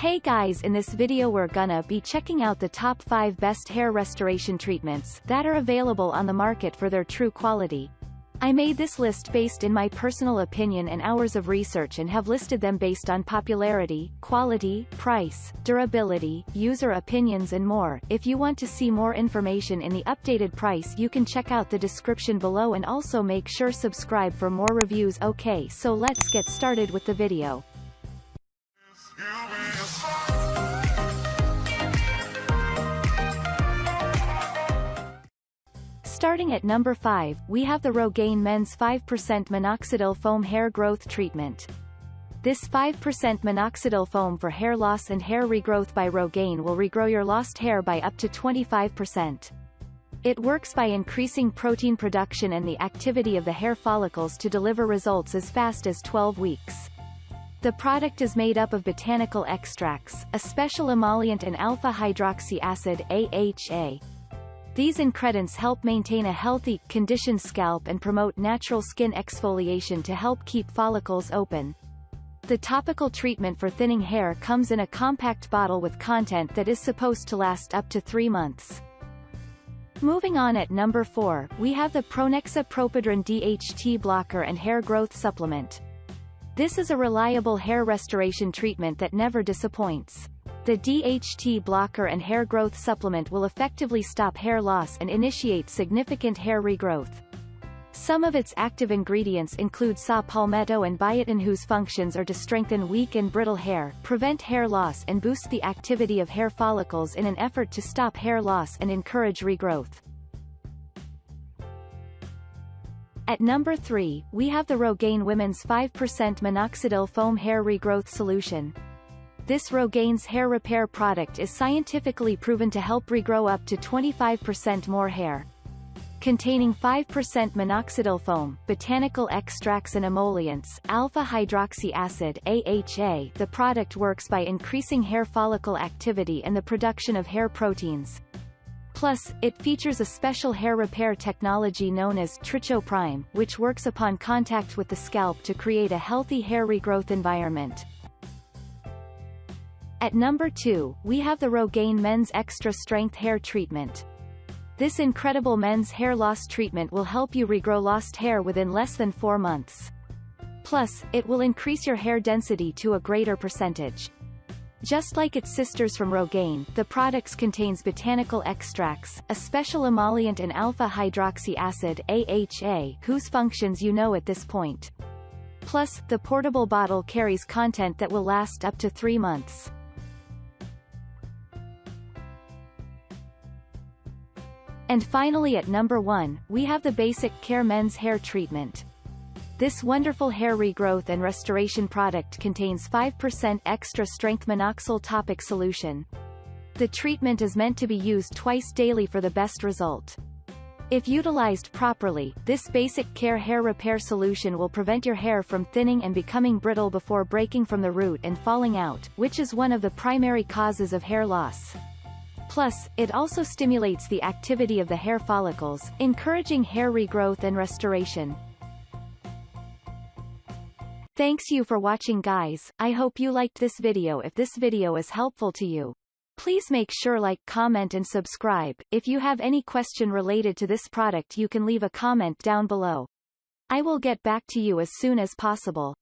Hey guys, in this video we're gonna be checking out the top 5 best hair restoration treatments that are available on the market for their true quality. I made this list based in my personal opinion and hours of research and have listed them based on popularity, quality, price, durability, user opinions and more. If you want to see more information in the updated price you can check out the description below and also make sure subscribe for more reviews. Okay, so let's get started with the video. Starting at number 5, we have the Rogaine Men's 5% Minoxidil Foam Hair Growth Treatment. This 5% minoxidil foam for hair loss and hair regrowth by Rogaine will regrow your lost hair by up to 25%. It works by increasing protein production and the activity of the hair follicles to deliver results as fast as 12 weeks. The product is made up of botanical extracts, a special emollient and alpha-hydroxy acid AHA. These ingredients help maintain a healthy, conditioned scalp and promote natural skin exfoliation to help keep follicles open. The topical treatment for thinning hair comes in a compact bottle with content that is supposed to last up to 3 months. Moving on at number 4, we have the Pronexa Propidren DHT Blocker and Hair Growth Supplement. This is a reliable hair restoration treatment that never disappoints. The DHT blocker and hair growth supplement will effectively stop hair loss and initiate significant hair regrowth. Some of its active ingredients include saw palmetto and biotin, whose functions are to strengthen weak and brittle hair, prevent hair loss and boost the activity of hair follicles in an effort to stop hair loss and encourage regrowth. At number 3, we have the Rogaine Women's 5% Minoxidil Foam Hair Regrowth Solution. This Rogaine's hair repair product is scientifically proven to help regrow up to 25% more hair. Containing 5% minoxidil foam, botanical extracts and emollients, alpha-hydroxy acid AHA, the product works by increasing hair follicle activity and the production of hair proteins. Plus, it features a special hair repair technology known as trichoprime, which works upon contact with the scalp to create a healthy hair regrowth environment. At number 2, we have the Rogaine Men's Extra Strength Hair Treatment. This incredible men's hair loss treatment will help you regrow lost hair within less than 4 months. Plus, it will increase your hair density to a greater percentage. Just like its sisters from Rogaine, the product contains botanical extracts, a special emollient and alpha-hydroxy acid AHA, whose functions you know at this point. Plus, the portable bottle carries content that will last up to 3 months. And finally at number 1, we have the Basic Care Men's Hair Treatment. This wonderful hair regrowth and restoration product contains 5% extra strength minoxidil topic solution. The treatment is meant to be used twice daily for the best result. If utilized properly, this basic care hair repair solution will prevent your hair from thinning and becoming brittle before breaking from the root and falling out, which is one of the primary causes of hair loss. Plus, it also stimulates the activity of the hair follicles, encouraging hair regrowth and restoration. Thanks you for watching guys, I hope you liked this video. If this video is helpful to you, please make sure like, comment and subscribe. If you have any question related to this product you can leave a comment down below. I will get back to you as soon as possible.